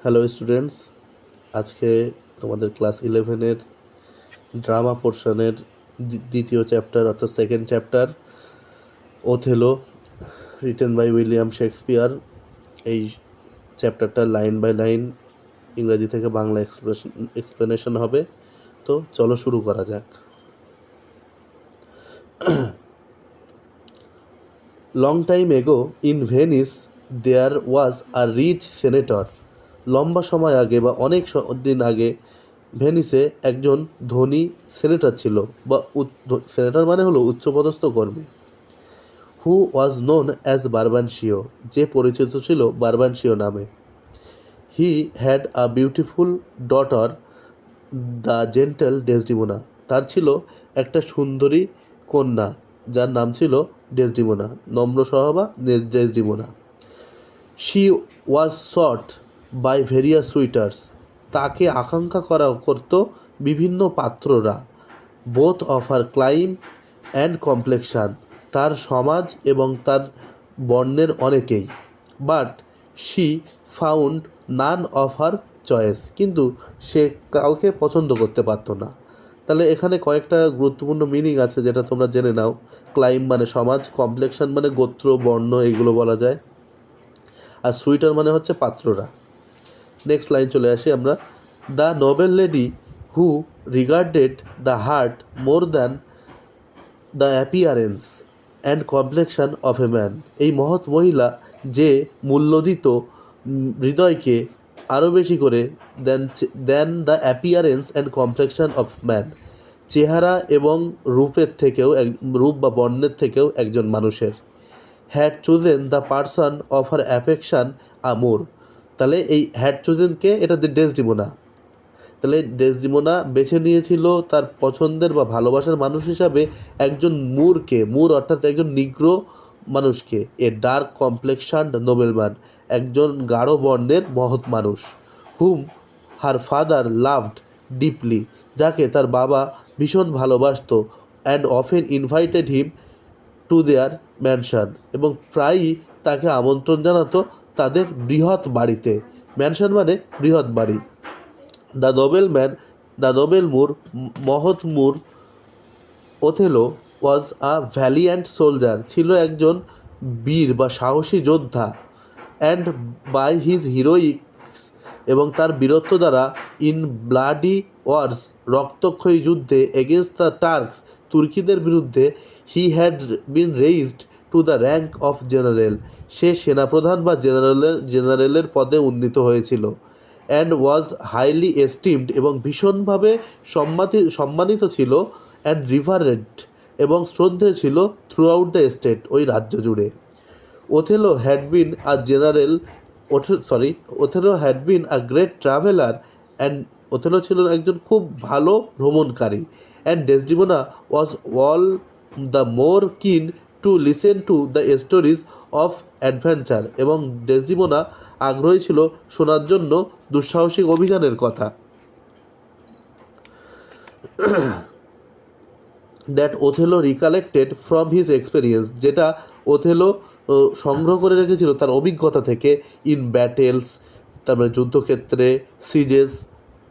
Hello students, আজকে তোমাদের class 11-এর drama পোর্শনের দ্বিতীয় চ্যাপ্টার অর্থাৎ second chapter Othello written by William Shakespeare. এই চ্যাপ্টারটা লাইন বাই লাইন ইংরাজি থেকে বাংলা এক্সপ্লেনেশন হবে। তো চলো শুরু করা যাক। Long time ago in Venice there was a rich senator. লম্বা সময় আগে বা অনেক দিন আগে ভেনিসে একজন ধনী সেনেটর ছিল, বা সেনেটর মানে হলো উচ্চপদস্থ কর্মী। হু ওয়াজ নোন অ্যাজ বারবানশিও, যে পরিচিত ছিল বারবানশিও নামে। He had a beautiful daughter, the gentle Desdemona. তার ছিল একটা সুন্দরী কন্যা যার নাম ছিল ডেসডিমোনা, নম্র স্বভাবা Desdemona. She was sought by various suitors, তাকে আকাঙ্ক্ষা করত বিভিন্ন পাত্ররা। Both of her clime and complexion, তার সমাজ এবং তার বর্ণের অনেকেই। But she found none of her choice, কিন্তু সে কাউকে পছন্দ করতে পারতো না। তাহলে এখানে কয়েকটা গুরুত্বপূর্ণ মিনিং আছে যেটা তোমরা জেনে নাও। ক্লাইম মানে সমাজ, কমপ্লেক্সান মানে গোত্র বর্ণ, এইগুলো বলা যায়, আর সুইটার মানে হচ্ছে পাত্ররা। নেক্সট লাইন চলে আসি আমরা। The noble lady who regarded the heart more than the appearance and complexion of a man. এই মহৎ মহিলা যে মূল্য দিত হৃদয়কে আরও বেশি করে than the appearance and complexion of man, চেহারা এবং রূপের থেকেও, রূপ বা বর্ণের থেকেও একজন মানুষের। Had chosen the person of her affection a Moor. তাহলে এই হ্যাড চুজেনকে, এটা ডেসডিমোনা। তাহলে ডেসডিমোনা বেছে নিয়েছিল তার পছন্দের বা ভালোবাসার মানুষ হিসাবে একজন মুর অর্থাৎ একজন নিগ্রো মানুষকে। এ ডার্ক কমপ্লেক্সান্ড নোবেলম্যান, একজন গাঢ় বর্ণের মহৎ মানুষ। Hmm her father loved deeply, যাকে তার বাবা ভীষণ ভালোবাসত। And often invited him to their mansion, এবং প্রায়ই তাকে আমন্ত্রণ জানাতো তাদের বৃহৎ বাড়িতে। ম্যানশন মানে বৃহৎ বাড়ি। দ্য নোবেল মুর, মহৎ মুর ওথেলো ওয়াজ আ ভ্যালিয়ান্ট সোলজার, ছিল একজন বীর বা সাহসী যোদ্ধা। অ্যান্ড বাই হিজ হিরোইক্স, এবং তার বীরত্ব দ্বারা, ইন ব্লাডি ওয়ার্স, রক্তক্ষয়ী যুদ্ধে, এগেনস্ট দ্য টার্কস, তুর্কিদের বিরুদ্ধে, he had been raised to the rank of general, সে সেনাপ্রধান বা জেনারেলের পদে উন্নীত হয়েছিল। অ্যান্ড ওয়াজ হাইলি এস্টিমড, এবং ভীষণভাবে সম্মানিত ছিল। অ্যান্ড রিভারেড, এবং শ্রদ্ধেয় ছিল, থ্রু আউট দ্য স্টেট, ওই রাজ্য জুড়ে। Othello had been a general Othello had been a great traveller, and Othello ছিল একজন খুব ভালো ভ্রমণকারী। And Desdemona was all the more keen to listen to the stories of adventure, এবং Desdemona আগ্রহী ছিল শোনার জন্য দুঃসাহসিক অভিযানের কথা। That Othello recollected from his experience, যেটা ওথেলো সংগ্রহ করে রেখেছিল তার অভিজ্ঞতা থেকে। ইন ব্যাটেলস, তারপরে যুদ্ধক্ষেত্রে, সিজেস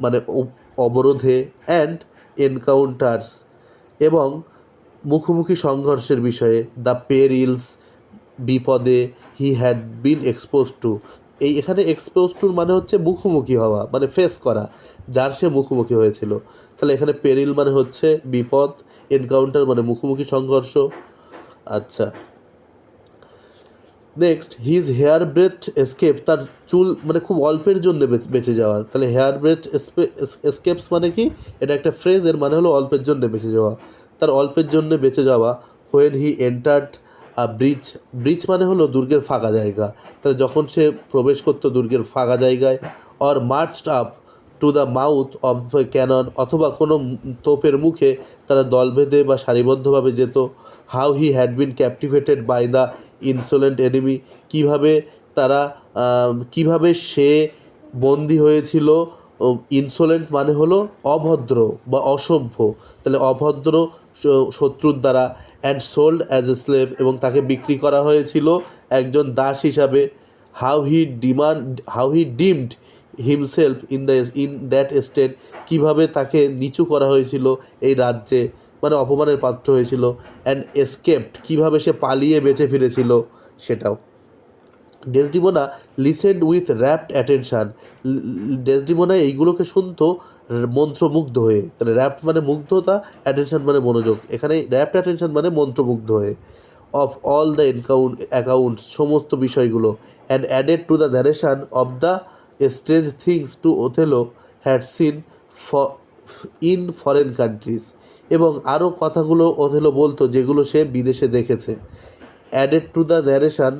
মানে অবরোধে, অ্যান্ড এনকাউন্টার্স, এবং মুখোমুখি সংঘর্ষের বিষয়ে। দ্য পেরিলস, বিপদে, হি হ্যাড বিন এক্সপোজ টু। এখানে এক্সপোজ টুর মানে হচ্ছে মুখোমুখি হওয়া, মানে ফেস করা, যার সে মুখোমুখি হয়েছিল। তাহলে এখানে পেরিল মানে হচ্ছে বিপদ, এনকাউন্টার মানে মুখোমুখি সংঘর্ষ। আচ্ছা, next, his hair breadth escape, তার চুল মানে খুব অল্পের জন্য বেঁচে যাওয়া। তাহলে হেয়ার ব্রেথ এসকেপস মানে কি, এটা একটা ফ্রেজ, এর মানে হলো অল্পের জন্য বেঁচে যাওয়া। তার অল্পের জন্য বেঁচে যাওয়া। When he entered a bridge মানে হলো দুর্গের ফাঁকা জায়গা। তাহলে যখন সে প্রবেশ করতো দুর্গের ফাঁকা জায়গায়। Or marched up to the mouth of the cannon, অথবা কোনো তোপের মুখে তারা দল বেঁধে বা সারিবদ্ধভাবে যেত। How he had been captivated by the insolent enemy, কিভাবে সে বন্দি হয়েছিল। ইনসোলেন্ট মানে হলো অভদ্র বা অসভ্য, তাহলে অভদ্র শত্রুর দ্বারা। And sold as a slave, এবং তাকে বিক্রি করা হয়েছিল একজন দাস হিসাবে। How he deemed himself in that state, কীভাবে তাকে নিচু করা হয়েছিল এই রাজ্যে, মানে অপমানের পাত্র হয়েছিল, অ্যান্ড এসকেপড, কীভাবে সে পালিয়ে বেঁচে ফিরেছিল সেটাও। Desdemona listened with rapt attention, Desdemona এইগুলোকে শুনতো মন্ত্রমুগ্ধ হয়ে। তাহলে র্যাপ্ট মানে মুগ্ধতা, অ্যাটেনশান মানে মনোযোগ, এখানে র্যাপ্ট অ্যাটেনশান মানে মন্ত্রমুগ্ধ হয়ে। অফ অল দ্য অ্যাকাউন্টস, সমস্ত বিষয়গুলো, and added to the narration of the strange things to Othello had seen in foreign countries, এবং আরও কথাগুলো ওথেলো বলতো যেগুলো সে বিদেশে দেখেছে। অ্যাডেড টু দ্য ন্যারেশন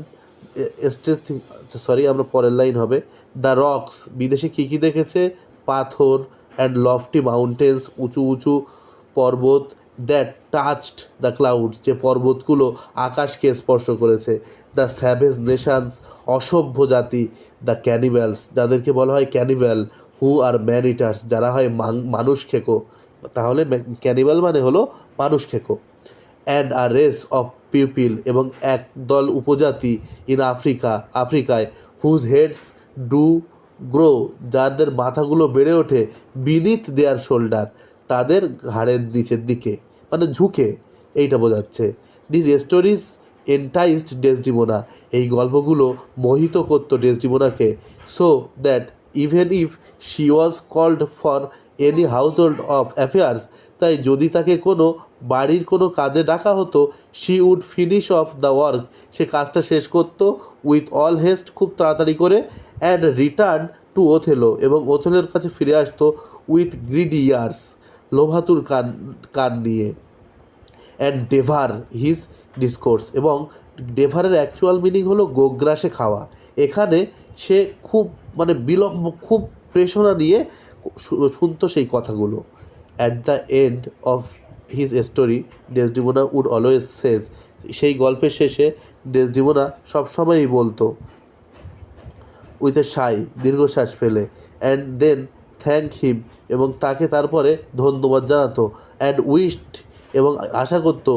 আমরা পরের লাইন হবে, দ্য রকস, বিদেশে কী কী দেখেছে, পাথর, অ্যান্ড লফটি মাউন্টেন্স, উঁচু উঁচু পর্বত, দ্যাট টাচড দ্য ক্লাউডস, যে পর্বতগুলো আকাশকে স্পর্শ করেছে, দ্য স্যাভেজ নেশানস, অসভ্য জাতি, দ্য ক্যানিভ্যালস, যাদেরকে বলা হয় ক্যানিভ্যাল, হু আর ম্যান ইটার্স, যারা হয় মানুষ খেকো, তাহলে ক্যানিভ্যাল মানে হলো মানুষ খেকো। And a race of people, এবং একদল উপজাতি ইন আফ্রিকায়, হুজ হেডস ডু গ্রো, যাদের মাথাগুলো বেড়ে ওঠে, বিনিথ দেয়ার শোল্ডার, তাদের ঘাড়ের নিচের দিকে, মানে ঝুঁকে, এইটা বোঝাচ্ছে। দিস স্টোরিজ এন্টাইজড ডেসডিমোনা, এই গল্পগুলো মোহিত করতো ডেসডিমোনাকে, so that even if she was called for any household of affairs, তাই যদি তাকে কোনো বাড়ির কোনো কাজে ডাকা হতো, she would finish off the work, সে কাজটা শেষ করতো, উইথ অল হেস্ট, খুব তাড়াতাড়ি করে, অ্যান্ড রিটার্ন টু ওথেলো, এবং ওথেলোর কাছে ফিরে আসতো, উইথ গ্রিডি ইয়ার্স, লোভাতুর কান নিয়ে, অ্যান্ড ডেভার হিজ ডিসকোর্স, এবং ডেভারের অ্যাকচুয়াল মিনিং হলো গোগ্রাসে খাওয়া। এখানে সে খুব মানে খুব প্রেষণা নিয়ে শুনতো সেই কথাগুলো। At the end of his story Desdemona would always says, সেই গল্পের শেষে ডেসডিমোনা সবসময়ই বলতো, উইথ এ সাই, দীর্ঘশ্বাস ফেলে, অ্যান্ড দেন থ্যাংক হিম, এবং তাকে তারপরে ধন্যবাদ জানাতো, অ্যান্ড উইশড, এবং আশা করতো,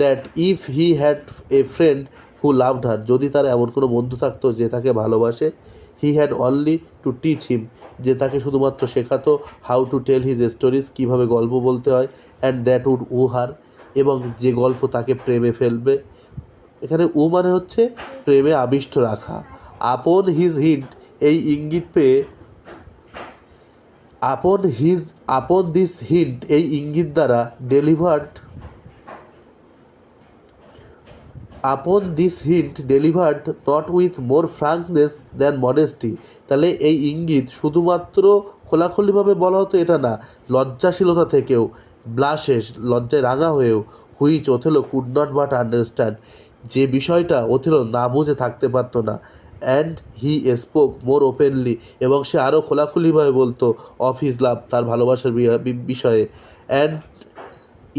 that if he had a friend who loved her, যদি তার এমন কোনো বন্ধু থাকতো যে তাকে ভালোবাসে, he had only to teach him, যে তাকে শুধুমাত্র শেখাতো, how to tell his stories, কীভাবে গল্প বলতে হয়, and that would woo her, এবং যে গল্প তাকে প্রেমে ফেলবে। এখানে উ মানে হচ্ছে প্রেমে আবিষ্ট রাখা। আপন হিজ হিন্ট, এই ইঙ্গিত পেয়ে, আপন দিস হিন্ট, এই ইঙ্গিত দ্বারা, delivered not with more frankness than modesty, তাহলে এই ইঙ্গিত শুধুমাত্র খোলাখুলিভাবে বলা হতো এটা না, লজ্জাশীলতা থেকেও, ব্লাশেস, লজ্জায় রাঙা হয়েও, which Othello could not but understand, যে বিষয়টা ওথেলো না বুঝে থাকতে পারতো না, and he spoke more openly, এবং সে আরও খোলাখুলিভাবে বলতো, অফ হিজ লাভ, তার ভালোবাসার বিষয়ে, and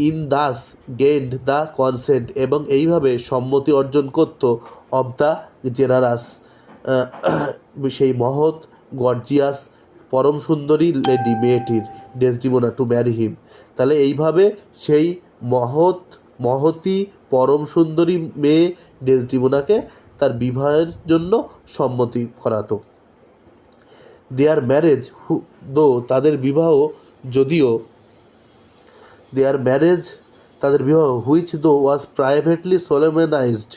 in thus gained the consent, এবং এইভাবে সম্মতি অর্জন করত, অব দ্য জেনারাস, সেই মহৎ, গর্জিয়াস, পরম সুন্দরী লেডি, মেয়েটির, ডেসডিমোনা, টু ম্যারি হিম, তাহলে এইভাবে সেই মহতী পরম সুন্দরী মেয়ে ডেসডিমোনাকে তার বিবাহের জন্য সম্মতি করাতো। দেয়ার ম্যারেজ তাদের বিবাহ যদিও, হুইচ দো ওয়াজ প্রাইভেটলি সোলেমনাইজড,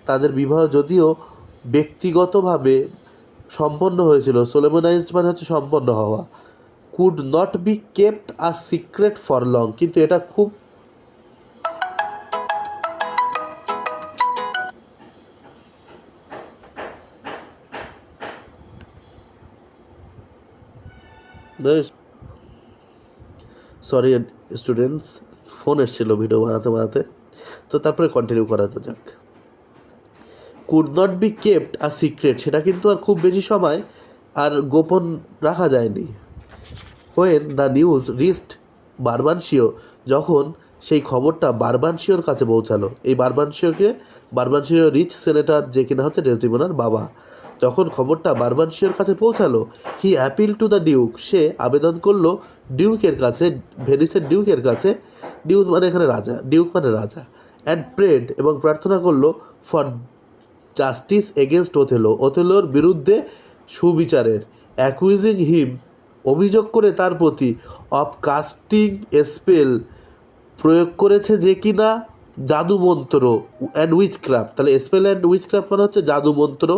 তাদের বিবাহ যদিও ব্যক্তিগতভাবে সম্পন্ন হয়েছিল, সোলেমনাইজড মানে হচ্ছে সম্পন্ন হওয়া, could not be kept a secret for long, কিন্তু এটা খুব সরি স্টুডেন্টস, ফোন এসেছিল ভিডিও বানাতে, তো তারপরে কন্টিনিউ করাতে যাক। Could not be kept a secret, সেটা কিন্তু আর খুব বেশি সময় আর গোপন রাখা যায়নি। হোয়েন দ্য নিউজ রিচড বারবানশিও, যখন সেই খবরটা বারবানশিওর কাছে পৌঁছালো, এই বারবানশিও রিচ সেনেটর, যে কিনা হচ্ছে ডেসডিমোনার বাবা, যখন খবরটা বারবানশিওর কাছে পৌঁছালো, হি অ্যাপিল টু দ্য ডিউক, সে আবেদন করলো ডিউকের কাছে, ভেনিসের ডিউকের কাছে, ডিউক মানে এখানে রাজা, ডিউক মানে রাজা, অ্যান্ড প্রেড, এবং প্রার্থনা করলো, ফর জাস্টিস এগেনস্ট ওথেলো, ওথেলোর বিরুদ্ধে সুবিচারের, অ্যাকুইজিং হিম, অভিযোগ করে তার প্রতি, অফ কাস্টিং স্পেল, প্রয়োগ করেছে যে কিনা জাদুমন্ত্র, অ্যান্ড উইচক্রাফট, তাহলে স্পেল অ্যান্ড উইচক্রাফট মানে হচ্ছে জাদুমন্ত্র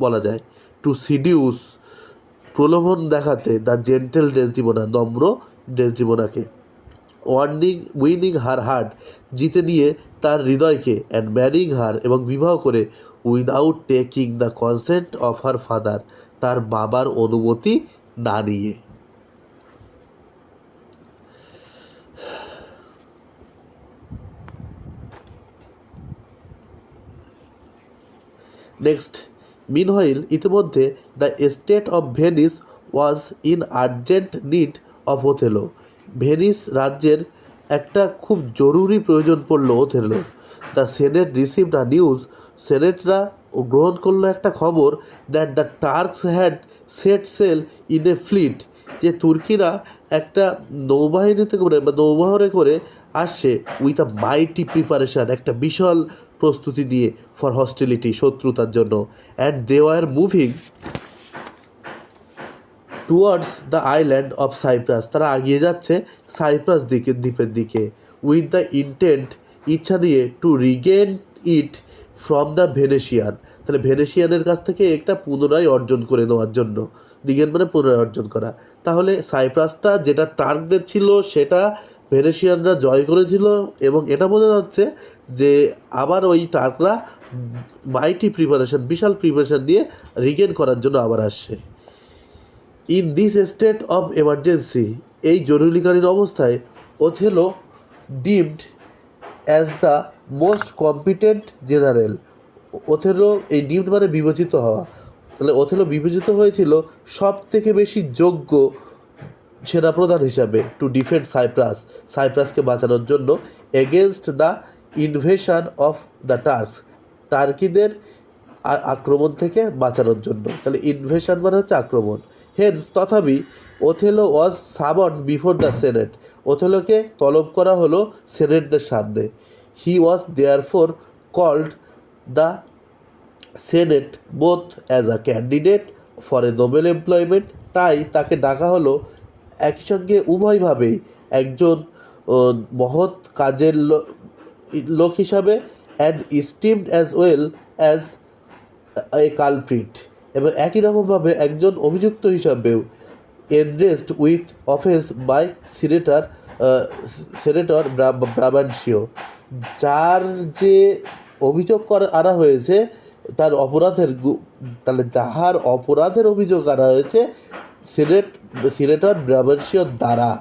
বলা যায়, টু সিডিউস, প্রলোভন দেখাতে, দ্য জেন্টেল ডেসডিমোনা, নম্র ডেসডিমোনাকে, উইনিং হার হার্ট, জিতে নিয়ে তার হৃদয়কে, অ্যান্ড ম্যারিং হার, এবং বিবাহ করে, without taking the consent of her father, তার বাবার অনুমতি না নিয়ে। নেক্সট, মিনহোয়াইল, ইতিমধ্যে the state of Venice was in urgent need of Othello, Venice রাজ্যের একটা খুব জরুরি প্রয়োজন পড়লো ওথেলোর। The senate received a news, সেনেটরা গ্রহণ করলো একটা খবর, that the Turks had set sail in a fleet, যে তুর্কিরা একটা নৌবাহিনীতে করে বা নৌবহরে করে আসছে, উইথ আ মাইটি প্রিপারেশান, একটা বিশাল প্রস্তুতি দিয়ে, ফর হস্টিলিটি, শত্রুতার জন্য, and they were moving towards the island of Cyprus, তারা এগিয়ে যাচ্ছে সাইপ্রাস দ্বীপের দিকে, উইথ দ্য ইন্টেন্ট, ইচ্ছা দিয়ে, to regain it from the Venetian, তাহলে ভেনেশিয়ানের কাছ থেকে একটা পুনরায় অর্জন করে নেওয়ার জন্য, রিগেন মানে পুনরায় অর্জন করা। তাহলে সাইপ্রাসটা যেটা টার্কদের ছিল সেটা ভেনেশিয়ানরা জয় করেছিল, এবং এটা বোঝা যাচ্ছে যে আবার ওই টার্করা মাইটি প্রিপারেশন, বিশাল প্রিপারেশন দিয়ে রিগেন করার জন্য আবার আসছে। In this state of emergency, এই জরুরিকালীন অবস্থায়, Othello deemed as the most competent general, Othello, এই ডিমড মানে বিবেচিত হওয়া, তাহলে ওথেলো বিবেচিত হয়েছিল সব থেকে বেশি যোগ্য সেনাপ্রধান হিসাবে, টু ডিফেন্ড সাইপ্রাস, সাইপ্রাসকে বাঁচানোর জন্য, against the invasion of the Turks, টার্কিদের আক্রমণ থেকে বাঁচানোর জন্য, তাহলে ইনভেশন মানে হচ্ছে আক্রমণ। হেন্স, তথাপি, Othello was summoned before the senate, ওথেলোকে তলব করা হলো সেনেটদের সামনে। He was therefore called the senate both as a candidate for a noble employment, তাই তাকে ডাকা হলো একই সঙ্গে উভয়ভাবেই একজন মহৎ কাজের লোক হিসাবে, and steamed as well as a culprit, এবং একই রকমভাবে একজন অভিযুক্ত হিসাবেও, এনড্রেসড উইথ অফেন্স বাই সেনেটর ব্রাবান্সিও, যার যে অভিযোগ আনা হয়েছে তার অপরাধের, তাহলে যাহার অপরাধের অভিযোগ আনা হয়েছে সিনেটর ব্রাবান্সিওর দ্বারা।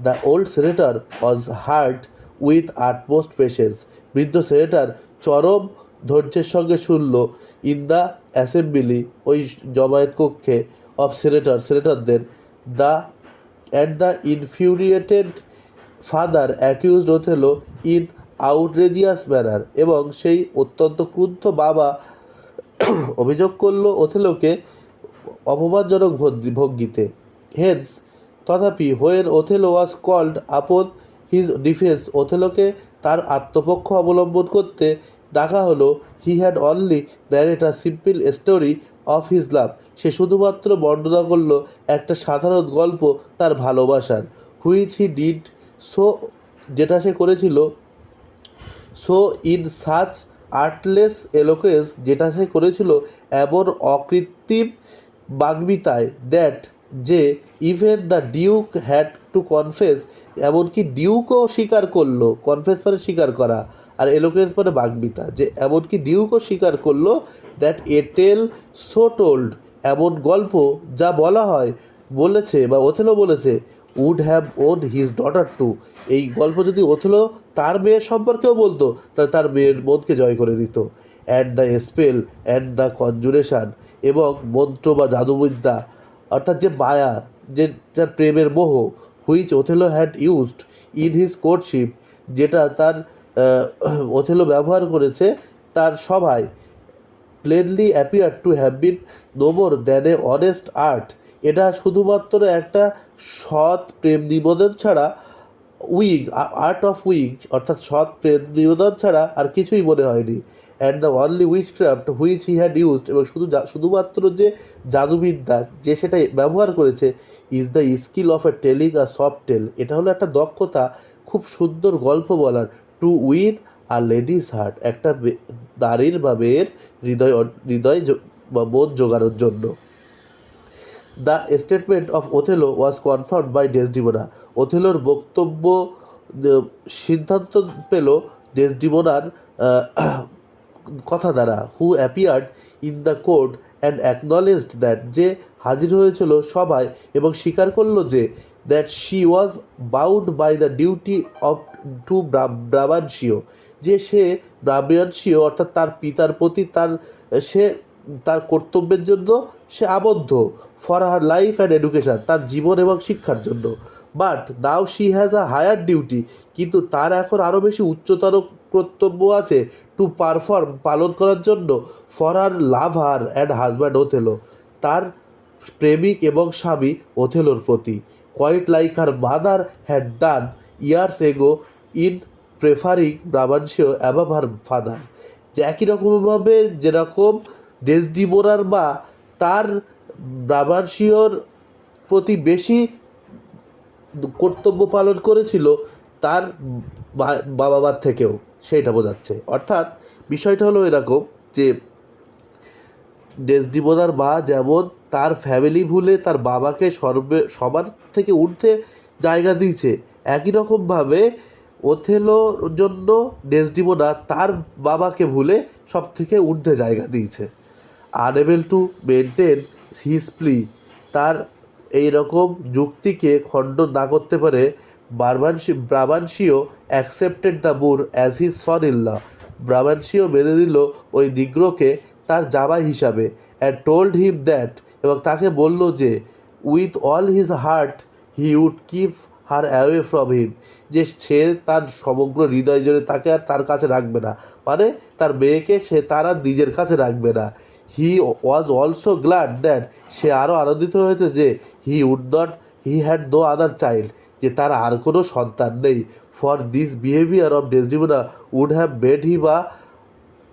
The old senator was hard with utmost patience, বৃদ্ধ সেনেটর চরম ধৈর্যের সঙ্গে শুনল, ইন দ্য অ্যাসেম্বলি, ওই জমায়েত কক্ষে, অফ সেনেটরদের, the and the infuriated father accused Othello in outrageous manner, এবং সেই অত্যন্ত ক্রুদ্ধ বাবা অভিযোগ করল ওথেলোকে অপমানজনক ভঙ্গিতে। হেন্স, তথাপি, when Othello was called upon his defence, ওথেলোকে তার আত্মপক্ষ অবলম্বন করতে ডাকা হলো, he had only narrate a simple story of his love, সে শুধুমাত্র বর্ণনা করলো একটা সাধারণ গল্প তার ভালোবাসার, হুইচ হি ডিড সো, যেটা সে করেছিল, সো ইন সাচ আর্টলেস এলোকুয়েন্স, যেটা সে করেছিল এমন অকৃত্রিম বাগ্মিতায়, দ্যাট, যে, even the Duke had to confess, এমনকি ডিউকও স্বীকার করলো, কনফেস মানে স্বীকার করা, আর এলোকুয়েন্স মানে বাগ্মিতা, যে এমনকি ডিউকও স্বীকার করলো, that a tale so told, এমন গল্প যা বলা হয়, বলেছে বা ওথেলো বলেছে, would have won his daughter too, এই গল্প যদি ওথেলো তার মেয়ের সম্পর্কেও বলতো, তাহলে তার মেয়ের মনকে জয় করে দিত। And the spell and the conjuration, এবং মন্ত্র বা জাদুবিদ্যা, অর্থাৎ যে মায়া, যে যার প্রেমের মোহ, which Othello had used in his courtship, যেটা তার ওথেলো ব্যবহার করেছে তার সভায়, plainly appear to have been no more than a honest art, এটা শুধুমাত্র একটা সৎ প্রেম নিবেদন ছাড়া উইং, আর্ট অফ উইং অর্থাৎ সৎ প্রেম নিবেদন ছাড়া আর কিছুই মনে হয়নি। And the only witchcraft which he had used, এবং শুধুমাত্র যে জাদুবিদ্যা যে সেটা ব্যবহার করেছে, is the skill of a telling a soft tale, এটা হলো একটা দক্ষতা খুব সুন্দর গল্প বলার, টু উইন আর লেডিস হার্ট, একটা নারীর বা মেয়ের বা বোধ জোগানোর জন্য। The statement of Othello was confirmed by Desdemona, ওথেলোর বক্তব্য সিদ্ধান্ত পেল ডেসডিমোনার কথা দ্বারা, who appeared in the court and acknowledged that, যে হাজির হয়েছিল সভায় এবং স্বীকার করল যে, that she was bound by the duty of to Brabantio, যে সে ব্রাবানশিও অর্থাৎ তার পিতার প্রতি সে তার কর্তব্যের জন্য সে আবদ্ধ, for her life and education, তার জীবন এবং শিক্ষার জন্য। But now she has a higher duty, কিন্তু তার এখন আরও বেশি উচ্চতর কর্তব্য আছে, টু পারফর্ম পালন করার জন্য, for her lover and husband Othello, তার প্রেমিক এবং স্বামী ওথেলোর প্রতি, quite like her mother had done years ago in preferring Brabantio above her father, যে একই রকমভাবে যেরকম ডেসডিমোনার মা তার ব্রাবানশিওর প্রতি বেশি কর্তব্য পালন করেছিল তার বাবা মার থেকেও, সেইটা বোঝাচ্ছে। অর্থাৎ বিষয়টা হলো এরকম যে ডেসডিমোনার মা যেমন তার ফ্যামিলি ভুলে তার বাবাকে সবার থেকে ঊর্ধ্বে জায়গা দিয়েছে, একই রকমভাবে ওথেলোর জন্য ডেসডিমোনা তার বাবাকে ভুলে সব থেকে ঊর্ধ্বে জায়গা দিয়েছে। Unable to maintain his plea, তার এই রকম যুক্তিকে খণ্ডন না করতে পারে Brabantio accepted the Moor as his son in law, Brabantio মেনে নিল ওই নিগ্রোকে তার জামাই হিসাবে, অ্যান্ড টোল্ড হিম দ্যাট, এবং তাকে বলল যে, with all his heart he would keep her away from him, যে সে তার সমগ্র হৃদয় জুড়ে তাকে আর তার কাছে রাখবে না, মানে তার মেয়েকে সে তার আর নিজের কাছে রাখবে না। He was also glad that, সে আরও আনন্দিত হয়েছে যে, he had no other child, যে তার আর কোনো সন্তান নেই, for this behaviour of Desdemona would have made him a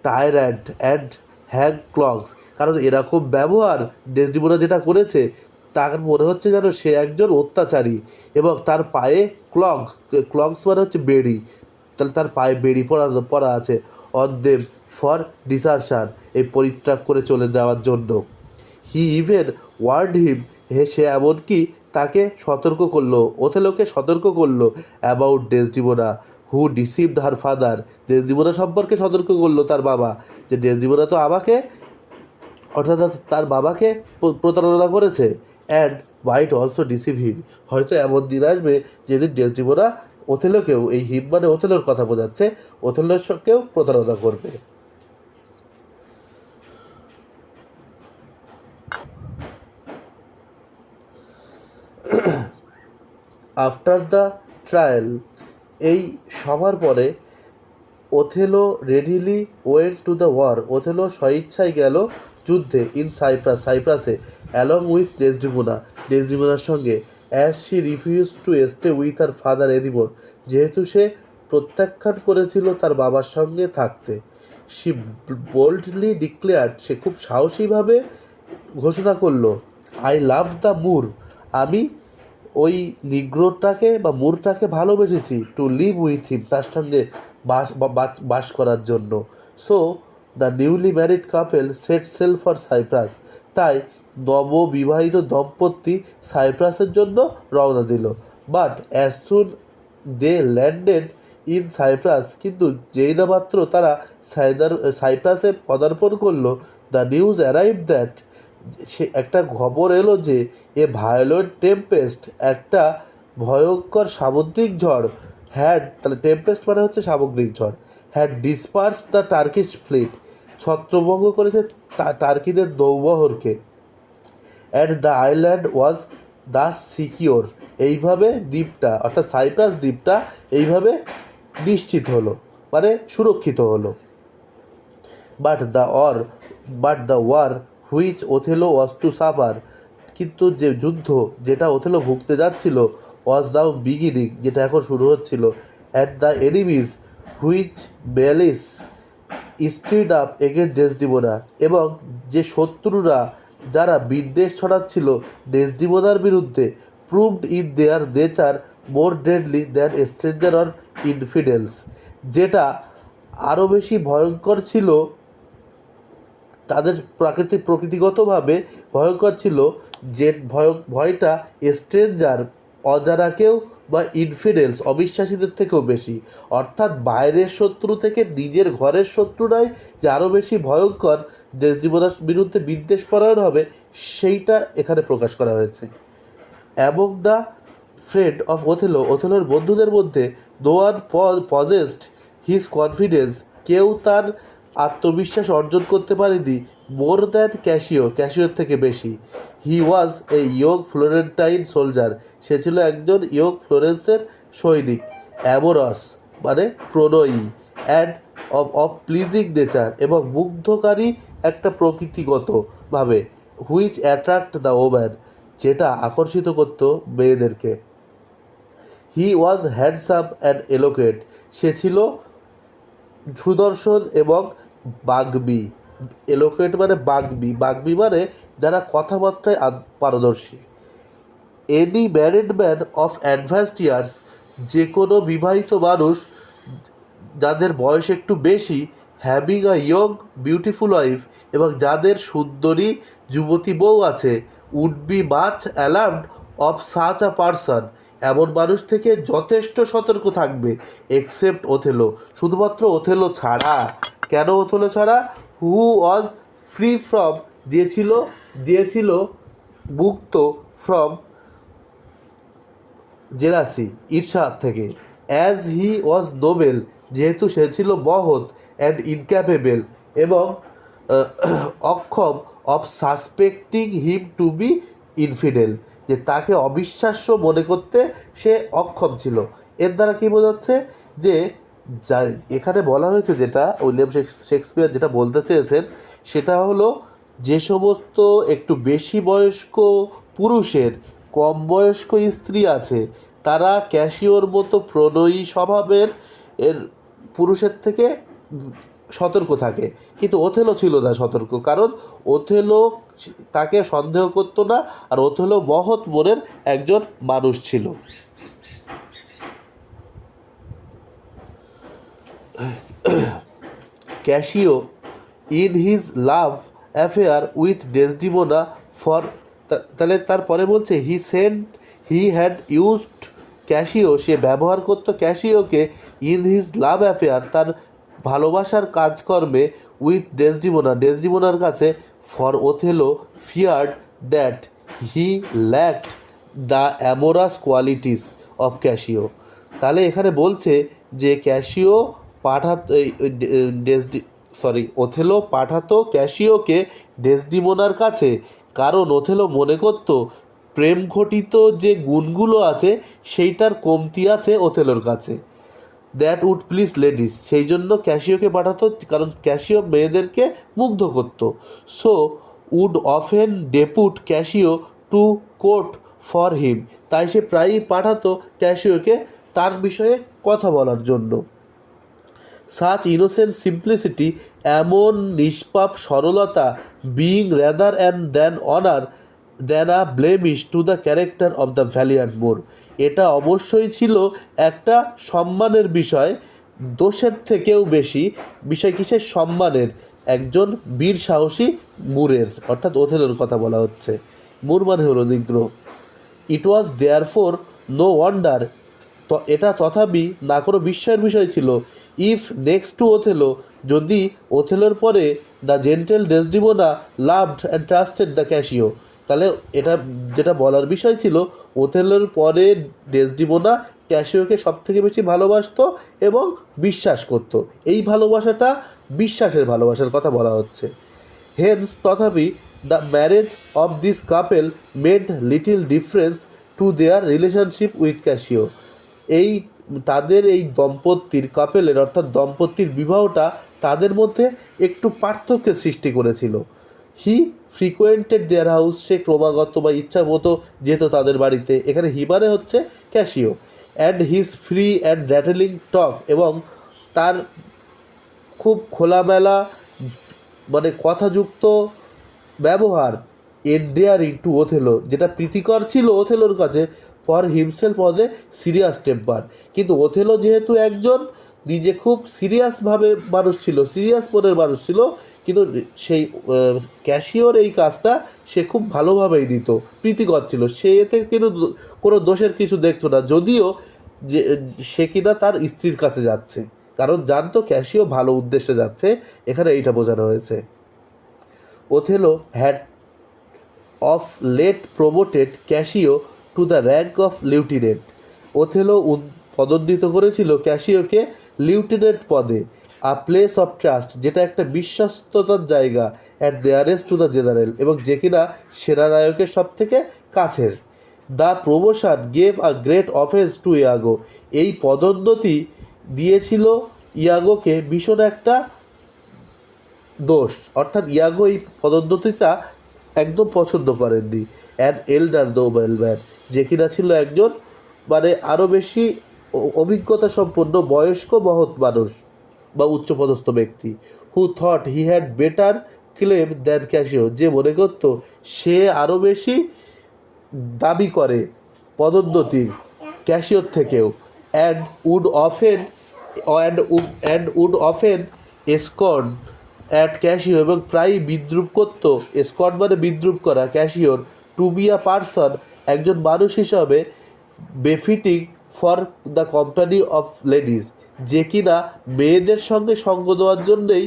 tyrant and hang clogs, কারণ এরকম ব্যবহার ডেসডিমোনা যেটা করেছে তার মনে হচ্ছে যেন সে একজন অত্যাচারী, এবং তার পায়ে ক্লগস মানে হচ্ছে বেড়ি, তাহলে তার পায়ে বেড়ি পরা আছে, অন দেম ফর ডিসার্শন, এই পরিত্যাগ করে চলে যাওয়ার জন্য। হি ইভেন ওয়ার্ড হিম, সে এমনকি তাকে সতর্ক করলো, ওথেলোকে সতর্ক করলো, about Desdemona who deceived her father, Desdemona সম্পর্কে সতর্ক করলো তার বাবা, যে ডেসডিমোনা তো আমাকে অর্থাৎ তার বাবাকে প্রতারণা করেছে, অ্যান্ড মাইট অলসো ডিসিভ হিম, হয়তো এমন দিন আসবে যেদিন ডেসডিমোনা ওথেলোকেও, এই হিম মানে ওথেলোর কথা বোঝাচ্ছে, ওথেলোর সঙ্গেও প্রতারণা করবে। আফটার দ্য ট্রায়াল, এই সভার পরে, Othello readily went to the war, ওথেলো স্বইচ্ছায় গেল যুদ্ধে, ইন সাইপ্রাসে, অ্যালং উইথ ডেসডিমোনার সঙ্গে, as she refuse to stay with her father anymore, যেহেতু সে প্রত্যাখ্যান করেছিল তার বাবার সঙ্গে থাকতে। শি বোল্ডলি ডিক্লেয়ার্ড, সে খুব সাহসীভাবে ঘোষণা করলো, আই লাভ দ্য মুর, আমি ওই নিগ্রোটাকে বা মুরটাকে ভালোবেসেছি, টু লিভ উইথ হিম, তার সঙ্গে বাস করার জন্য। So the newly married couple set sail for Cyprus, তাই নববিবাহিত দম্পতি সাইপ্রাসের জন্য রওনা দিল। But as soon they landed in Cyprus, কিন্তু যেই না মাত্র তারা সাইপ্রাসে পদার্পণ করলো, দ্য নিউজ অ্যারাইভ দ্যাট, সে একটা খবর এলো যে, এ ভায়োলেন্ট টেম্পেস্ট, একটা ভয়ঙ্কর সামুদ্রিক ঝড়, তাহলে টেম্পেস্ট মানে হচ্ছে সামুদ্রিক ঝড়, had disperse the Turkish fleet, ছত্রভঙ্গ করেছে টার্কিদের নৌবহরকে, at the island was thus secure, এইভাবে দ্বীপটা অর্থাৎ সাইপ্রাস দ্বীপটা এইভাবে নিশ্চিত হলো, মানে সুরক্ষিত হলো। But the war which Othello was to suffer, কিন্তু যে যুদ্ধ যেটা ওথেলো ভুগতে যাচ্ছিল, ওয়াজ নাও বিগিনিং, যেটা এখন শুরু হচ্ছিল, at the enemies which malice stirred up against Desdemona, এবং যে শত্রুরা যারা বিদ্বেষ ছড়াচ্ছিল ডেসডিমোনার বিরুদ্ধে, proved in their nature more deadly than stranger or infidels, যেটা আরও বেশি ভয়ঙ্কর ছিল, তাদের প্রকৃতিগতভাবে ভয়ঙ্কর ছিল, যে ভয়টা স্ট্রেঞ্জার অজানাকেও বা ইনফিডেলস অবিশ্বাসীদের থেকেও বেশি। অর্থাৎ বাইরের শত্রু থেকে নিজের ঘরের শত্রুরাই যে আরও বেশি ভয়ঙ্কর, ডেসডিমোনার বিরুদ্ধে বিদ্বেষ পরায়ণ হবে, সেইটা এখানে প্রকাশ করা হয়েছে। Among the friend of Othello, ওথেলোর বন্ধুদের মধ্যে no one possessed his confidence, কেউ তার আত্মবিশ্বাস অর্জন করতে পারেনি মোর দ্যান ক্যাসিও, ক্যাসিওর থেকে বেশি। হি ওয়াজ এ ইয়ং ফ্লোরেন্টাইন সোলজার, সে ছিল একজন ইয়ং ফ্লোরেন্সের সৈনিক। অ্যামোরাস মানে প্রণয়ী, অ্যান্ড অফ প্লিজিং নেচার, এবং মুগ্ধকারী একটা প্রকৃতিগতভাবে, হুইচ অ্যাট্রাক্ট দ্য ওম্যান, যেটা আকর্ষিত করত মেয়েদেরকে। হি ওয়াজ হ্যান্ডসাম অ্যান্ড এলোকুয়েন্ট, সে ছিল সুদর্শন এবং বাগ্মী। এলোকুয়েন্ট মানে বাগ্মী, বাগ্মী মানে যারা কথাবার্তায় পারদর্শী। Any married man of advanced years, যে কোনো বিবাহিত মানুষ যাদের বয়স একটু বেশি, having a young beautiful wife, এবং যাদের সুন্দরী যুবতী বউ আছে, would be much alarmed of such a person, এমন মানুষ থেকে যথেষ্ট সতর্ক থাকবে। এক্সেপ্ট ওথেলো, শুধুমাত্র ওথেলো ছাড়া। কেন ওথেলো ছাড়া? হু ওয়াজ ফ্রি ফ্রম, দিয়েছিল মুক্ত, ফ্রম জেলাসি, ঈর্ষা থেকে। অ্যাজ হি ওয়াজ নোবেল, যেহেতু সে ছিল মহৎ, অ্যান্ড ইনক্যাপেবল, এবং অক্ষম, of suspecting him to be infidel, যে তাকে অবিশ্বাস্য মনে করতে সে অক্ষম ছিল। এর দ্বারা কী বোঝাচ্ছে? যে যা এখানে বলা হয়েছে, যেটা উইলিয়াম শেক্সপিয়ার যেটা বলতে চেয়েছেন, সেটা হলো যে সমস্ত একটু বেশি বয়স্ক পুরুষের কম বয়স্ক স্ত্রী আছে, তারা ক্যাসিওর মতো প্রণয়ী স্বভাবের পুরুষের থেকে সতর্ক থাকে। কিন্তু ওথেলো ছিল না সতর্ক, কারণ ওথেলো তাকে সন্দেহ করতো না, আর ওথেলো মহৎ মনের একজন মানুষ ছিল। Cassio in his love affair with Desdemona for, তাহলে তারপরে বলছে হি হ্যাড ইউজড ক্যাসিও, সে ব্যবহার করতো ক্যাসিওকে, ইন হিজ লাভ অ্যাফেয়ার, তার ভালোবাসার কাজকর্মে, উইথ ডেসডিমোনার কাছে, for Othello feared that he lacked the amorous qualities of Cassio. তাহলে এখানে বলছে যে ক্যাসিও ওথেলো পাঠাতো ক্যাসিওকে ডেসডিমোনার কাছে, কারণ ওথেলো মনে করতো প্রেম ঘটিত যে গুণগুলো আছে সেইটার কমতি আছে ওথেলোর কাছে। দ্যাট উড প্লিজ লেডিস, সেই জন্য ক্যাসিওকে পাঠাতো, কারণ ক্যাসিও মেয়েদেরকে মুগ্ধ করতো। So would often depute Cassio to court for him, তাই সে প্রায়ই পাঠাতো ক্যাসিওকে তার বিষয়ে কথা বলার জন্য। সাচ ইনোসেন্ট সিম্পলিসিটি, এমন নিষ্পাপ সরলতা, being rather and than honour than a blemish to the character of the valiant Moor, এটা অবশ্যই ছিল একটা সম্মানের বিষয়, দোষের থেকেও বেশি বিষয় কিসের? সম্মানের, একজন বীর সাহসী মুরের, অর্থাৎ ওথেলোর কথা বলা হচ্ছে। মুর মানে হলো নিগ্র। ইট ওয়াজ দেয়ারফোর নো ওয়ান্ডার, তো এটা তথাপি না কোনো বিস্ময়ের বিষয় ছিল, ইফ নেক্সট টু ওথেলো, যদি ওথেলোর পরে the gentle Desdemona loved and trusted the Cassio, তাহলে এটা যেটা বলার বিষয় ছিল, ওথেলোর পরে ডেসডিমোনা ক্যাসিওকে সবথেকে বেশি ভালোবাসতো এবং বিশ্বাস করত। এই ভালোবাসাটা বিশ্বাসের ভালোবাসার কথা বলা হচ্ছে। হেন্স, তথাপি the marriage of this couple made little difference to their relationship with Casio, তাদের এই কাপেলের অর্থাৎ দম্পতির বিবাহটা তাদের মধ্যে একটু পার্থক্যের সৃষ্টি করেছিল। হি ফ্রিকোয়েন্টেড দেয়ার হাউস, সে ক্রমাগত বা ইচ্ছা মতো যেত তাদের বাড়িতে। এখানে হি মানে হচ্ছে Cassio. And his free and rattling talk, এবং তার খুব খোলামেলা মানে কথাযুক্ত ব্যবহার, এন্ডিয়ারিং টু ওথেলো, যেটা প্রীতিকর ছিল ওথেলোর কাছে। For himself was A serious temper, কিন্তু ওথেলো যেহেতু একজন নিজে খুব সিরিয়াসভাবে মানুষ ছিল, সিরিয়াস মনের মানুষ ছিল, কিন্তু সেই ক্যাশিওর এই কাজটা সে খুব ভালোভাবেই দিত, প্রীতিকর ছিল, সে এতে কিন্তু কোনো দোষের কিছু দেখতো না, যদিও যে সে কিনা তার স্ত্রীর কাছে যাচ্ছে, কারণ জানতো ক্যাশিও ভালো উদ্দেশ্যে যাচ্ছে, এখানে এইটা বোঝানো হয়েছে। Othello had of late promoted Cassio to the rank of lieutenant. Othello পদোন্নীত করেছিল ক্যাশিওকে লিউটিনেন্ট পদে। আ প্লেস অফ ট্রাস্ট, যেটা একটা বিশ্বস্ততার জায়গা, at dearest to the general, এবং যে কিনা সেনানায়কের সব থেকে কাছের। The promotion gave a great offence to Iago, এই পদোন্নতি দিয়েছিল ইয়াগোকে ভীষণ একটা দোষ, অর্থাৎ ইয়াগো এই পদোন্নতিটা একদম পছন্দ করেননি। অ্যান এল্ডার নোবেল ম্যান, যে কিনা ছিল একজন মানে আরও বেশি অভিজ্ঞতা সম্পন্ন বয়স্ক মহৎ মানুষ বা উচ্চপদস্থ ব্যক্তি। Who thought he had better claim than Cassio, যে মনে করত সে আরও বেশি দাবি করে পদোন্নতির ক্যাশিওর থেকেও। And would often would often scorn at Cassio, এবং প্রায়ই বিদ্রুপ করত, এসকর্ন মানে বিদ্রুপ করা, ক্যাশিওর। টু বি আ পারসন, একজন মানুষ হিসাবে befitting for the company of ladies, যে কিনা মেয়েদের সঙ্গে সঙ্গ দেওয়ার জন্যেই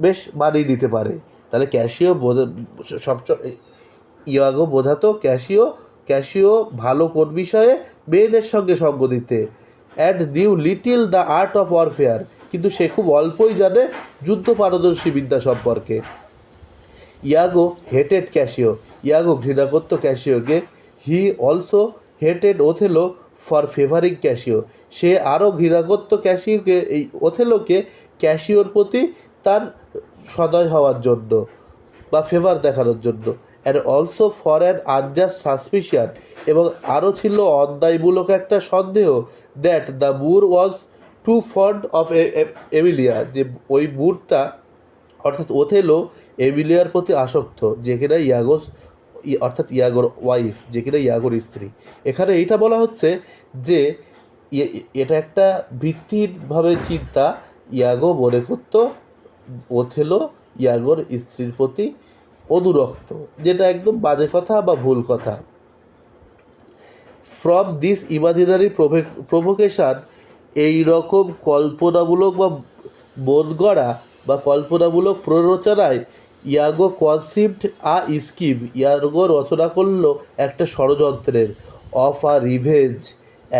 বেশ মানিয়ে দিতে পারে। তাহলে ক্যাশিও সবসময় ইয়াগো বোঝাতো ক্যাশিও ভালো কোন বিষয়ে, মেয়েদের সঙ্গে সঙ্গ দিতে। And new little the art of warfare, কিন্তু সে খুব অল্পই জানে যুদ্ধ পারদর্শী বিদ্যা সম্পর্কে। ইয়াগো হেটেড ক্যাশিও, ইয়াগো ঘৃণা করতো ক্যাশিওকে। He also hated Othello for favouring Cassio, সে আরও ঘৃণা করতো ক্যাশিওকে, এই ওথেলোকে ক্যাশিওর প্রতি তার সদয় হওয়ার জন্য বা ফেভার দেখানোর জন্য। And also for an unjust suspicion, এবং আরও ছিল অন্যায়মূলক একটা সন্দেহ, that the Moor was too fond of Emilia, যে ওই মুরটা অর্থাৎ ওথেলো এমিলিয়ার প্রতি আসক্ত, যে কিনা অর্থাৎ ইয়াগোর ওয়াইফ, যে কিনা ইয়াগোর স্ত্রী। এখানে এইটা বলা হচ্ছে যে এটা একটা ভিত্তিভাবে চিন্তা, ইয়াগো মনে করত ওথেলো ইয়াগোর স্ত্রীর প্রতি অনুরক্ত, যেটা একদম বাজে কথা বা ভুল কথা। ফ্রম দিস ইমাজিনারি প্রভোকেশান, এই রকম কল্পনামূলক বা বোধ গড়া বা কল্পনামূলক প্ররোচনায় ইয়াগো কনসিভড আ স্কিম, ইয়াগো রচনা করল একটা ষড়যন্ত্রের, অফ আ রিভেঞ্জ,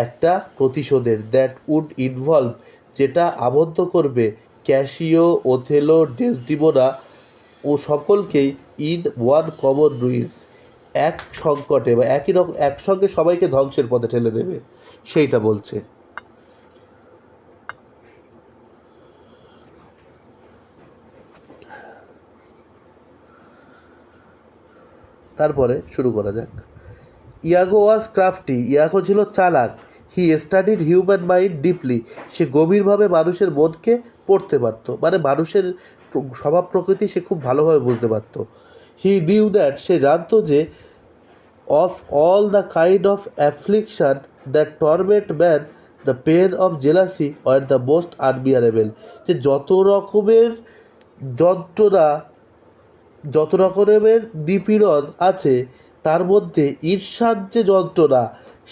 একটা প্রতিশোধের, দ্যাট উড ইনভলভ, যেটা আবদ্ধ করবে ক্যাশিও, ওথেলো, ডেসডিমোনা ও সকলকেই ইন ওয়ান কমন রুইজ, এক সংকটে বা একই রকম একসঙ্গে সবাইকে ধ্বংসের পথে ঠেলে দেবে, সেইটা বলছে। তারপরে শুরু করা যাক। ইয়াগো ওয়াজ ক্রাফটি, ইয়াগো ছিল চালাক। He studied human mind deeply, সে গভীরভাবে মানুষের মনকে পড়তে পারত, মানে মানুষের স্বভাব প্রকৃতি সে খুব ভালোভাবে বুঝতে পারত। হি নিউ দ্যাট, সে জানতো যে of all the kind of affliction that torment man, the pain of jealousy are the most unbearable, যে যত রকমের নিপীড়ন আছে, তার মধ্যে ঈর্ষার যে যন্ত্রণা,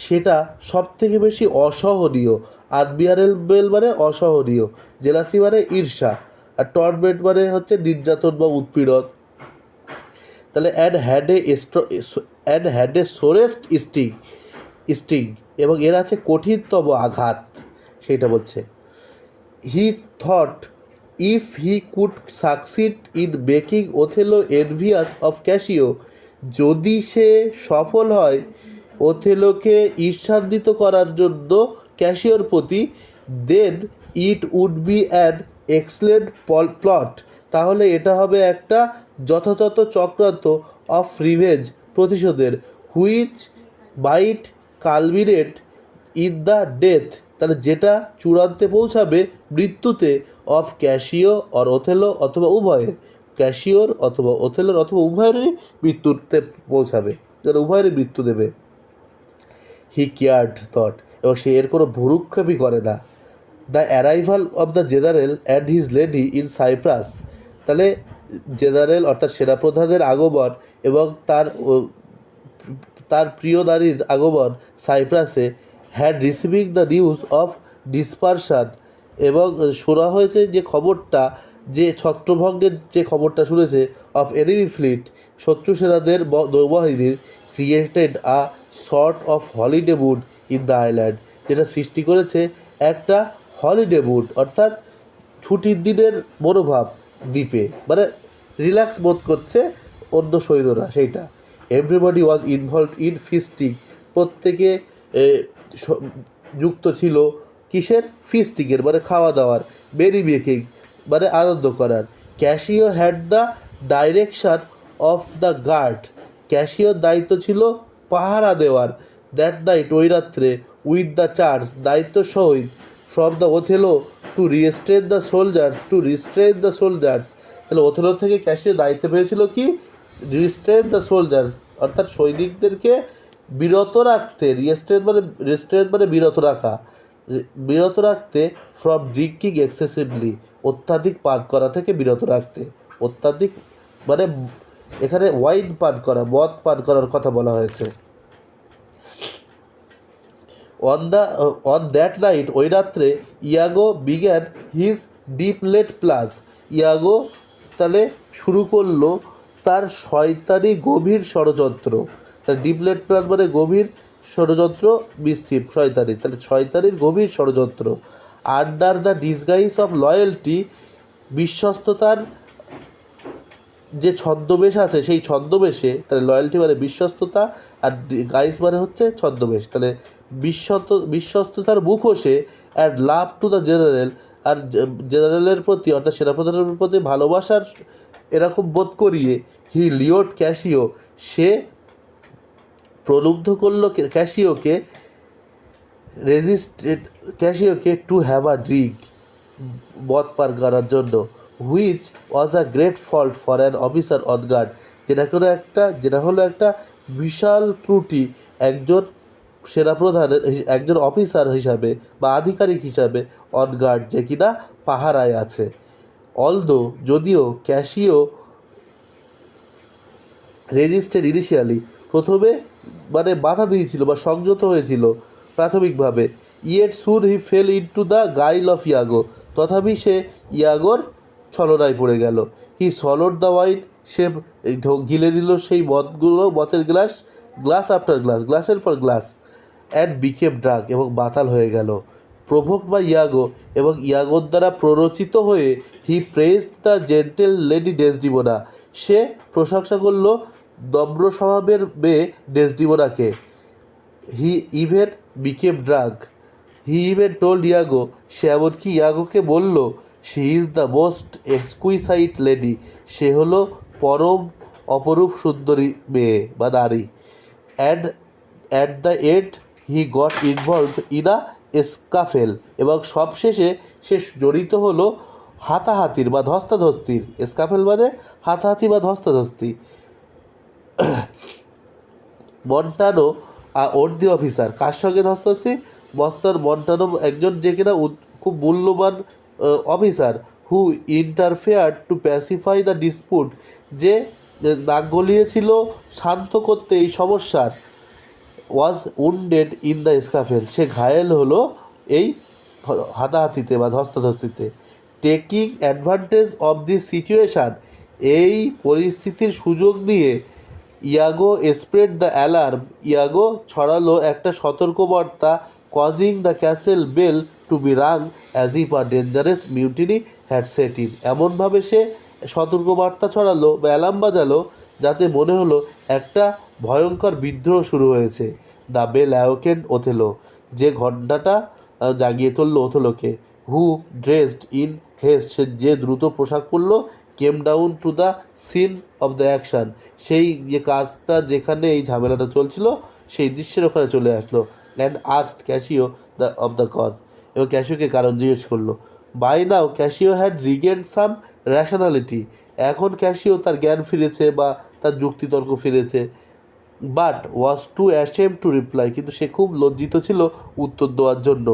সেটা সব থেকে বেশি অসহনীয়। আনবিয়ারেবল মানে অসহনীয়, জেলাসি মানে ঈর্ষা, আর টর্মেন্ট মানে হচ্ছে নির্যাতন বা উৎপীড়ন। তাহলে অ্যাড হ্যাড এ সোরেস্ট স্টিং, এবং এর আছে কঠিনতম আঘাত, সেইটা বলছে। He thought if he could succeed in making Othello envious of cashew, যদি সে সফল হয় ওথেলোকে ঈর্ষান্বিত করার জন্য ক্যাশিওর প্রতি, then it would be an excellent plot, তাহলে এটা হবে একটা যথাযথ চক্রান্ত অফ রিভেঞ্জ প্রতিশোধের, which might culminate in the death, তাহলে যেটা চূড়ান্তে পৌঁছাবে মৃত্যুতে, অফ ক্যাশিও অর ওথেলো অথবা উভয়ের, ক্যাশিওর অথবা ওথেলোর অথবা উভয়েরই মৃত্যুতে পৌঁছাবে, যারা উভয়েরই মৃত্যু দেবে। হি কেয়ার্ড থট, এবং সে এর কোনো ভুরুক্ষেপই করে না। The arrival of the general and his lady in Cyprus, তাহলে জেনারেল অর্থাৎ সেনাপ্রধানের আগমন এবং তার প্রিয় নারীর আগমন সাইপ্রাসে, had receiving the news of dispersion, এবং শোনা হয়েছে যে খবরটা, যে ছত্রভঙ্গের যে খবরটা শুনেছে, অফ এনিমি ফ্লিট, শত্রু সেনাদের নৌবাহিনীর, created a sort of holiday mood in the island, যেটা সৃষ্টি করেছে একটা হলিডে মুড অর্থাৎ ছুটির দিনের মনোভাব দ্বীপে, মানে রিল্যাক্স বোধ করছে অন্য সৈন্যরা সেইটা। এভরিবডি ওয়াজ ইনভলভ ইন ফিস্টিং, প্রত্যেকে যুক্ত ছিল কিসের, ফিস্টিংয়ের মানে খাওয়া দাওয়ার, মেরি মেকিং মানে আনন্দ করার। Cassio had the direction of the guard, ক্যাশিওর দায়িত্ব ছিল পাহারা দেওয়ার, দ্যাট নাইট ওই রাত্রে, উইথ দ্য চার্জ দায়িত্ব সহিত, from the Othello to restrain the soldiers, তাহলে ওথেলো থেকে ক্যাশিও দায়িত্ব পেয়েছিল কি, রিস্ট্রেন দ্য সোলজার্স অর্থাৎ সৈনিকদেরকে বিরত রাখতে, রেস্ট্রেন মানে বিরত রাখতে, ফ্রম ড্রিঙ্কিং এক্সেসিভলি অত্যাধিক পান করা থেকে বিরত রাখতে, অত্যাধিক মানে এখানে ওয়াইন পান করা, মদ পান করার কথা বলা হয়েছে। অন দ্যাট নাইট ওই রাত্রে, Iago began his deep laid plots, Iago তাহলে শুরু করলো তার শয়তানি গভীর ষড়যন্ত্র, তার ডিপ লেট প্লাস মানে গভীর ষড়যন্ত্র, মিসচিফ শয়তানি, তাহলে শয়তানির গভীর ষড়যন্ত্র। Under the disguise of loyalty, বিশ্বস্ততার যে ছদ্মবেশ আছে সেই ছদ্মবেশে, তাহলে লয়্যালটি মানে বিশ্বস্ততা আর গাইস মানে হচ্ছে ছদ্মবেশ, তাহলে বিশ্বস্ততার মুখোশে, and love to the general, আর জেনারেলের প্রতি অর্থাৎ সেনাপ্রধানের প্রতি ভালোবাসার এরকম বোধ করিয়ে, হি লিওড ক্যাশিও, সে প্রলুব্ধ করল ক্যাশিওকে টু হ্যাভ আ ড্রিঙ্ক, মদ পান করার জন্য, which was a great fault for an officer on guard, যেটা হলো একটা বিশাল ত্রুটি একজন সেনাপ্রধানের, একজন অফিসার হিসাবে বা আধিকারিক হিসাবে, অন গার্ড যে কিনা পাহারায় আছে। অলদো যদিও ক্যাশিও রেজিস্টেড ইনিশিয়ালি, প্রথমে মানে বাধা দিয়েছিল বা সংযত হয়েছিল প্রাথমিকভাবে, yet soon he fell into the guile of Iago, তথাপি সে ইয়াগোর ছলনায় পড়ে গেল। হি সলোড দ্য ওয়াইন, সে গিলে দিল সেই মদের গ্লাস আফটার গ্লাস, গ্লাসের পর গ্লাস, অ্যান্ড বিকেম ড্রাঙ্ক, এবং মাতাল হয়ে গেল। প্রভোক বা ইয়াগো, এবং ইয়াগোর দ্বারা প্ররোচিত হয়ে, he praised the gentle lady Desdemona, সে প্রশংসা করল নম্র স্বভাবের মেয়ে ডেসডিমোনাকে। He even became drunk, he even told Iago, সে এমনকি ইয়াগোকে বলল, she is the most exquisite lady, সে হলো পরম অপরূপ সুন্দরী মেয়ে বা নারী। And at the end he got involve in a scuffle, এবং সবশেষে সে জড়িত হলো হাতাহাতির বা ধস্তাধস্তির, স্কাফেল মানে হাতাহাতি বা ধস্তাধস্তি। মন্টানো ওর্দি অফিসার, কার সঙ্গে ধস্তাধস্তি, মন্টানো একজন যে কিনা খুব মূল্যবান officer, who interfere to pacify the dispute, যে নাক গলিয়েছিল শান্ত করতে এই সমস্যার, was wounded in the scuffle, সে ঘায়েল হলো এই হাতাহাতিতে বা ধস্তাধস্তিতে। Taking advantage of this situation, এই পরিস্থিতির সুযোগ নিয়ে, ইয়াগো স্প্রেড দ্য অ্যালার্ম, ইয়াগো ছড়ালো একটা সতর্কবার্তা, causing the castle bell to be rung as if a dangerous mutiny had set in, এমনভাবে সে সতর্কবার্তা ছড়ালো বা অ্যালার্ম বাজালো যাতে মনে হলো একটা ভয়ঙ্কর বিদ্রোহ শুরু হয়েছে। দ্য বেল অ্যাওকেন্ড ওথেলো, যে ঘণ্টাটা জাগিয়ে তুলল ওথেলোকে। হু ড্রেসড ইন হেস্ট, সে যে দ্রুত পোশাক পরল, came down to the scene of the action, সেই যে কাজটা যেখানে এই ঝামেলাটা চলছিল সেই দৃশ্যের ওখানে চলে আসলো। And asked Cassio the cause, এবং ক্যাশিওকে কারণ জিজ্ঞেস করলো। By now Cassio had regained some rationality, এখন ক্যাশিও তার জ্ঞান ফিরেছে বা তার যুক্তিতর্ক ফিরেছে। But was too ashamed to reply, কিন্তু সে খুব লজ্জিত ছিল উত্তর দেওয়ার জন্য।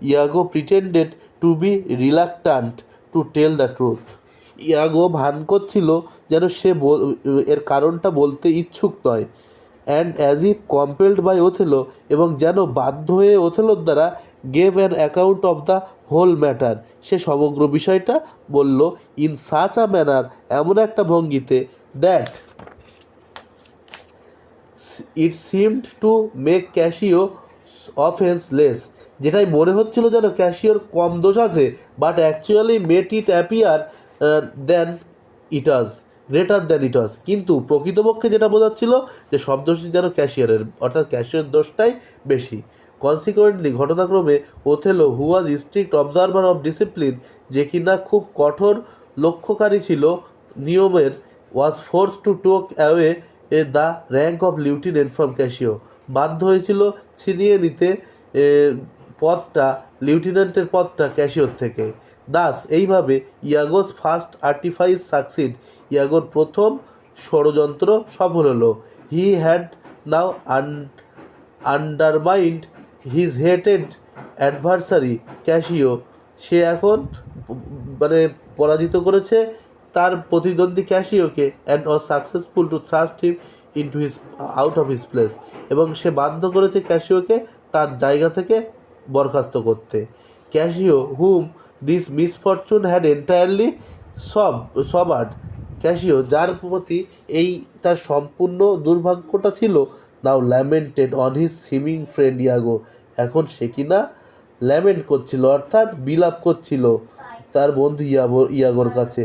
Iago pretended to be reluctant to tell the truth, Iago ভান করছিল যেন সে এর কারণটা বলতে ইচ্ছুক নয়। And as if compelled by Othello, এবং যেন বাধ্য হয়ে ওথেলোর দ্বারা gave an account of the whole matter, সে সমগ্র বিষয়টা বলল ইন সাচ আ ম্যানার, এমন একটা ভঙ্গিতে, that it seemed to make Cassio offence less, যেটাই মনে হচ্ছিল যেন ক্যাশিওর কম দোষ আছে, but actually made it appear than it was, greater than it was, কিন্তু প্রকৃতপক্ষে যেটা বোঝাচ্ছিল যে সব দোষই যেন ক্যাশিয়ারের, অর্থাৎ ক্যাশিয়ার দোষটাই বেশি। কনসিকুয়েন্টলি ঘটনাক্রমে Othello, who was strict observer of discipline, যে কিনা খুব কঠোর লক্ষ্যকারী ছিল নিয়মের, was force to take away the rank of lieutenant from Cassio, বাধ্য হয়েছিল ছিনিয়ে নিতে পদটা, লিউটিনেন্টের পদটা ক্যাশিওর থেকে। দাস এইভাবে ইয়াগোস ফার্স্ট আর্টিফাইস সাকসিড, ইয়াগোর প্রথম ষড়যন্ত্র সফল হলো। He had now undermined his hated adversary Cassio, সে এখন মানে পরাজিত করেছে তার প্রতিদ্বন্দ্বী ক্যাশিওকে, and was successful to thrust him into his out of his place, এবং সে বাধ্য করেছে ক্যাশিওকে তার জায়গা থেকে বরখাস্ত করতে। Cassio, whom this misfortune had entirely sobered, Cassio যার প্রতি এই তার সম্পূর্ণ দুর্ভাগ্যটা ছিল, now lamented on his seeming friend Iago, এখন সে কিনা ল্যামেন্ট করছিল, অর্থাৎ বিলাপ করছিল তার বন্ধু ইয়াগোর কাছে,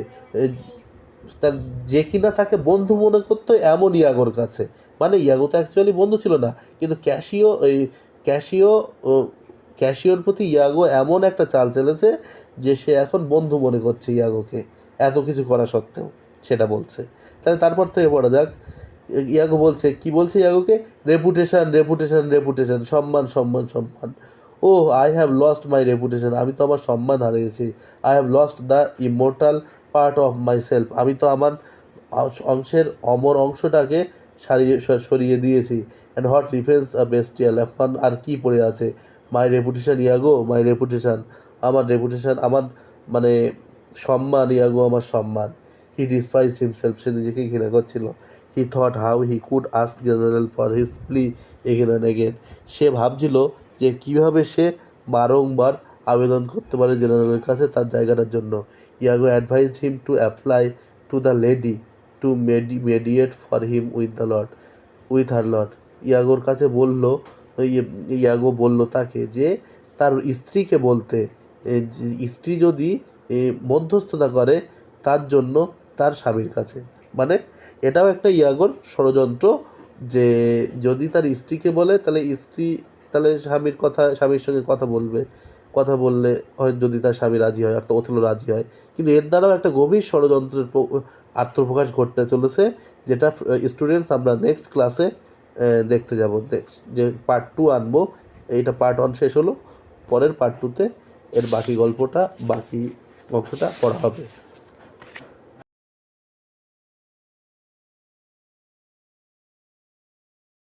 তার যে কিনা তাকে বন্ধু মনে করতো এমন ইয়াগোর কাছে, মানে ইয়াগো তো অ্যাকচুয়ালি বন্ধু ছিল না, কিন্তু ক্যাশিওর প্রতি ইয়াগো এমন একটা চাল চলেছে যে সে এখন বন্ধু মনে করছে ইয়াগোকে, এত কিছু করা সত্ত্বেও, সেটা বলছে। তাহলে তারপর থেকে পড়া যাক। ইয়াগো বলছে, কি বলছে ইয়াগোকে, রেপুটেশন রেপুটেশন রেপুটেশন, সম্মান সম্মান সম্মান। Oh I have lost my reputation, আমি তো আমার সম্মান হারিয়েছি। I have lost the immortal part of myself, আমি তো আমার অংশের অমর অংশটাকে সরিয়ে দিয়েছি। অ্যান্ড হোয়াট রিফেন্স আ বেস্টিয়াল, এখন আর কি পড়ে আছে। মাই রেপুটেশন ইয়াগো, মাই রেপুটেশন, আমার রেপুটেশন, আমার মানে সম্মান ইয়াগো, আমার সম্মান। হি ডিসপাইজ হিমসেলফ, সে নিজেকেই ঘৃণা করছিল। He thought how he could ask general for his plea again and again, সে ভাবছিল যে কীভাবে সে বারংবার আবেদন করতে পারে জেনারেলের কাছে তার জায়গাটার জন্য। Iago advised him to apply to the lady to mediate for him with her lord, ইয়াগোর কাছে বলল, ইয়াগো বলল তাকে যে তার স্ত্রীকে বলতে, স্ত্রী যদি মধ্যস্থতা করে তার জন্য তার স্বামীর কাছে, মানে এটাও একটা ইয়াগোর ষড়যন্ত্র, যে যদি তার স্ত্রীকে বলে তাহলে তাহলে স্বামীর সঙ্গে কথা বললে হয়, যদি তার স্বামী রাজি হয়, অর্থাৎ ওথেলো রাজি হয়, কিন্তু এর দ্বারাও একটা গভীর ষড়যন্ত্রের আত্মপ্রকাশ ঘটতে চলেছে, যেটা স্টুডেন্টস আমরা নেক্সট ক্লাসে দেখতে যাব। নেক্সট যে পার্ট 2 আনবো, এইটা পার্ট 1 শেষ হলো, পরের পার্ট 2তে এর বাকি গল্পটা, বাকি অংশটা পড়া হবে।